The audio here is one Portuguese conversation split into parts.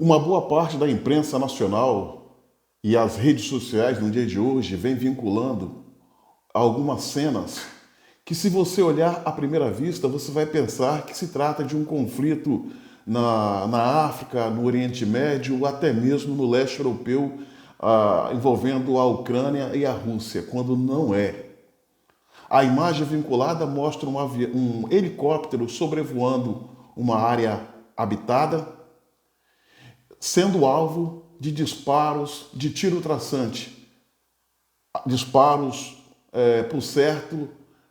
Uma boa parte da imprensa nacional e as redes sociais no dia de hoje vem vinculando algumas cenas que, se você olhar à primeira vista, você vai pensar que se trata de um conflito na África, no Oriente Médio, ou até mesmo no leste europeu, envolvendo a Ucrânia e a Rússia, quando não é. A imagem vinculada mostra um helicóptero sobrevoando uma área habitada, sendo alvo de disparos de tiro traçante, disparos, por certo,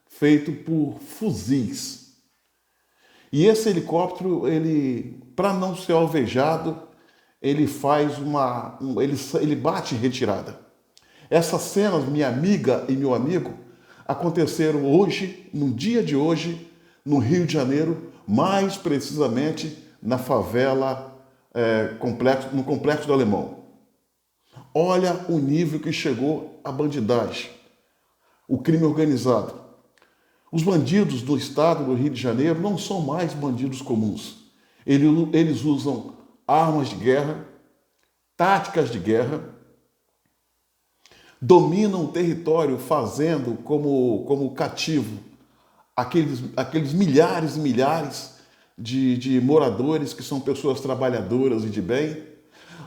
feito por fuzis. E esse helicóptero, ele, para não ser alvejado, ele faz ele bate em retirada. Essas cenas, minha amiga e meu amigo, aconteceram hoje, no dia de hoje, no Rio de Janeiro, mais precisamente na favela, no Complexo do Alemão. Olha o nível que chegou a bandidagem, o crime organizado. Os bandidos do estado do Rio de Janeiro não são mais bandidos comuns. Eles usam armas de guerra, táticas de guerra, dominam o território fazendo como cativo aqueles milhares e milhares de moradores que são pessoas trabalhadoras e de bem.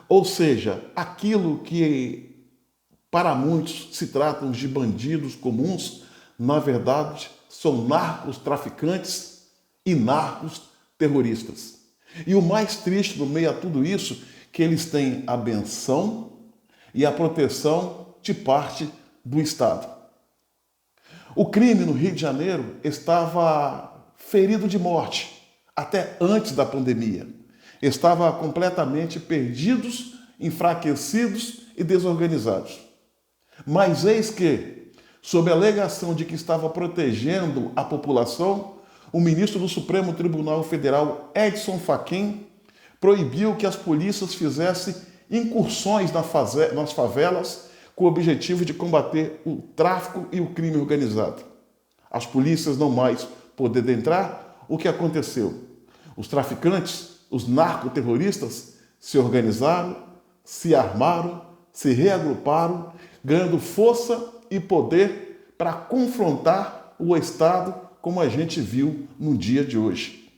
Ou seja, aquilo que para muitos se tratam de bandidos comuns, na verdade são narcos traficantes e narcos terroristas. E o mais triste do meio a tudo isso, que eles têm a benção e a proteção de parte do Estado. O crime no Rio de Janeiro estava ferido de morte, até antes da pandemia. Estava completamente perdidos, enfraquecidos e desorganizados. Mas eis que, sob a alegação de que estava protegendo a população, o ministro do Supremo Tribunal Federal, Edson Fachin, proibiu que as polícias fizessem incursões nas favelas com o objetivo de combater o tráfico e o crime organizado. As polícias não mais podendo entrar, o que aconteceu? Os traficantes, os narcoterroristas, se organizaram, se armaram, se reagruparam, ganhando força e poder para confrontar o Estado, como a gente viu no dia de hoje.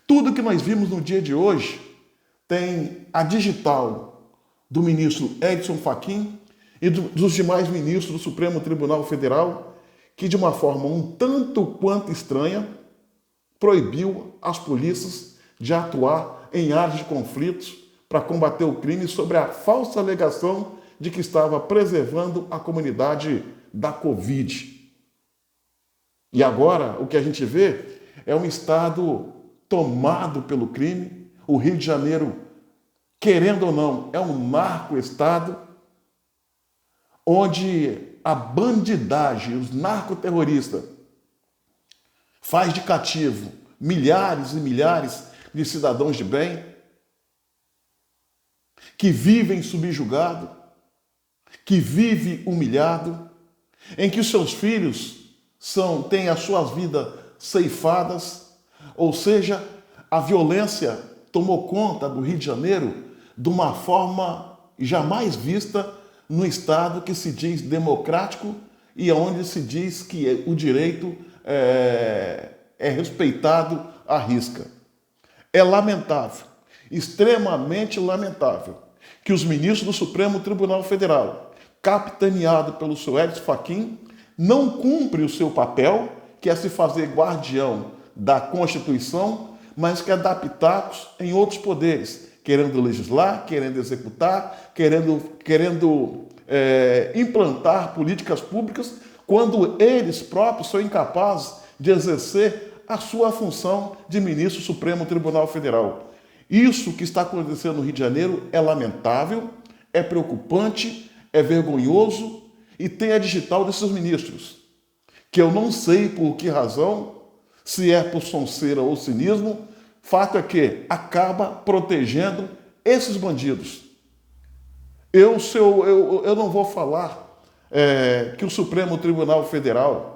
Tudo que nós vimos no dia de hoje tem a digital do ministro Edson Fachin e dos demais ministros do Supremo Tribunal Federal, que de uma forma um tanto quanto estranha, proibiu as polícias de atuar em áreas de conflitos para combater o crime sobre a falsa alegação de que estava preservando a comunidade da Covid. E agora o que a gente vê é um estado tomado pelo crime. O Rio de Janeiro, querendo ou não, é um narco-estado onde a bandidagem, os narcoterroristas, faz de cativo milhares e milhares de cidadãos de bem que vivem subjugados, que vivem humilhados, em que os seus filhos têm as suas vidas ceifadas, ou seja, a violência tomou conta do Rio de Janeiro de uma forma jamais vista no estado que se diz democrático e onde se diz que o direito é respeitado à risca. É lamentável, extremamente lamentável, que os ministros do Supremo Tribunal Federal, capitaneado pelo seu Edson Fachin, não cumprem o seu papel, que é se fazer guardião da Constituição, mas quer dar pitacos em outros poderes, querendo legislar, querendo executar, querendo implantar políticas públicas, quando eles próprios são incapazes de exercer a sua função de ministro do Supremo Tribunal Federal. Isso que está acontecendo no Rio de Janeiro é lamentável, é preocupante, é vergonhoso e tem a digital desses ministros, que eu não sei por que razão, se é por sonceira ou cinismo, fato é que acaba protegendo esses bandidos. Eu não vou falar que o Supremo Tribunal Federal,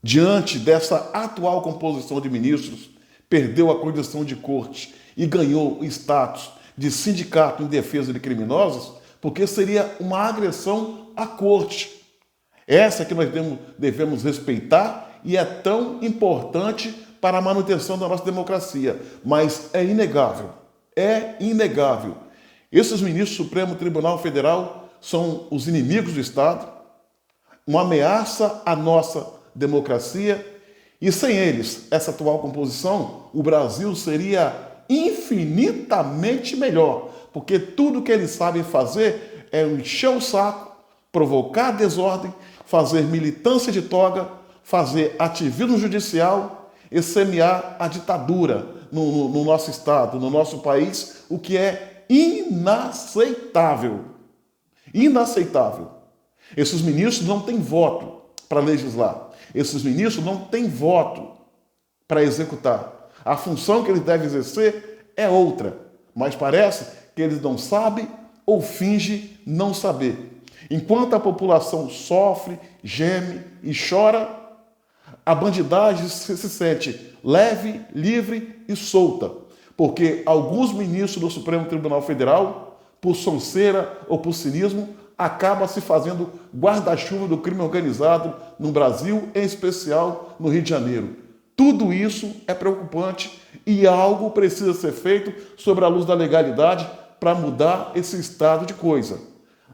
diante dessa atual composição de ministros, perdeu a condição de corte e ganhou o status de sindicato em defesa de criminosos, porque seria uma agressão à corte. Essa que nós devemos respeitar e é tão importante para a manutenção da nossa democracia. Mas é inegável, esses ministros do Supremo Tribunal Federal são os inimigos do Estado, uma ameaça à nossa democracia, e sem eles, essa atual composição, o Brasil seria infinitamente melhor, porque tudo que eles sabem fazer é encher o saco, provocar desordem, fazer militância de toga, fazer ativismo judicial e semear a ditadura no nosso Estado, no nosso país, o que é inaceitável. Inaceitável. Esses ministros não têm voto para legislar. Esses ministros não têm voto para executar. A função que eles devem exercer é outra, mas parece que eles não sabem ou fingem não saber. Enquanto a população sofre, geme e chora, a bandidagem se sente leve, livre e solta, porque alguns ministros do Supremo Tribunal Federal, por sonceira ou por cinismo, acabam se fazendo guarda-chuva do crime organizado no Brasil, em especial no Rio de Janeiro. Tudo isso é preocupante e algo precisa ser feito sobre a luz da legalidade para mudar esse estado de coisa.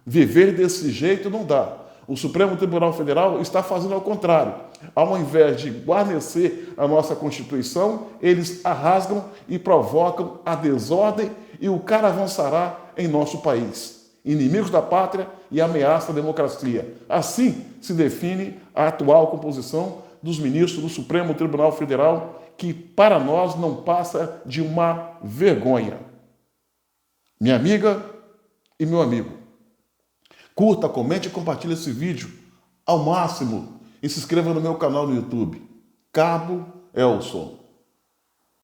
Viver desse jeito não dá. O Supremo Tribunal Federal está fazendo ao contrário. Ao invés de guarnecer a nossa Constituição, eles a rasgam e provocam a desordem e o caravançará em nosso país. Inimigos da pátria e ameaça à democracia. Assim se define a atual composição dos ministros do Supremo Tribunal Federal, que para nós não passa de uma vergonha. Minha amiga e meu amigo, curta, comente e compartilhe esse vídeo ao máximo e se inscreva no meu canal no YouTube, Cabo Elson.